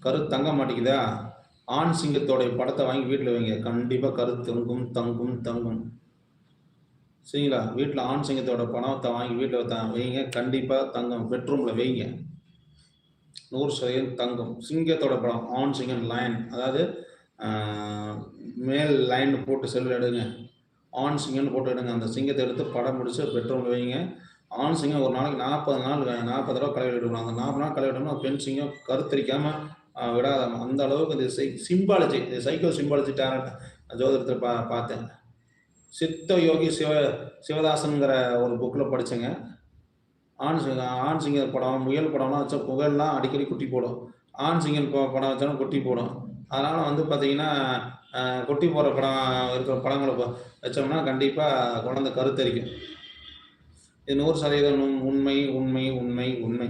தங்க மாட்டேங்குதா? ஆண் சிங்கத்தோடைய படத்த வாங்கி வீட்ல வைங்க. கண்டிப்பா கரு தங்கும், தங்கும், தங்கும். சரிங்களா? வீட்ல ஆண் சிங்கத்தோட படத்த வாங்கி வீட்ல வைங்க. கண்டிப்பா தங்கும். பெட்ரூம்ல வைங்க. 100% தங்கும். சிங்கத்தோட படம். ஆன் சிங்கம் லயன். அதாவது ஆ மேல் லைன் போட்டு செல்லுல எடுங்க. ஆண் சிங்கம்னு போட்டு எடுங்க. அந்த சிங்கத்த எடுத்து படம் புடிச்சு பெட்ரூம்ல வைங்க. ஆண் சிங்கம் ஒரு நாளைக்கு 40 நாள் 40 தடவ களை வெட்டிவிடணும். அந்த 40 நாள் களை வெட்டணும்னா பெண் சிங்கம் கருத்தரிக்காம விடாதாமா. அந்த அளவுக்கு இது சிம்பாலஜி. சைக்கோ சிம்பாலஜி டேரக்ட் ஜோதிடத்துல பார்த்தேன். சித்த யோகி சிவதாசன்ங்கிற ஒரு புக்ல படிச்சேங்க. ஆண் சிங்கம் படம், முயல் படம்லாம் வச்சா முயல்லாம் அடிக்கடி குட்டி போடும். ஆண் சிங்கம் படம் வச்சாலும் குட்டி போடும். அதனால வந்து பார்த்தீங்கன்னா, குட்டி போடுற படம் இருக்கிற படங்கள வச்சோம்னா கண்டிப்பா குழந்தை கருத்தரிக்கும். இது 100% உண்மை, உண்மை, உண்மை, உண்மை.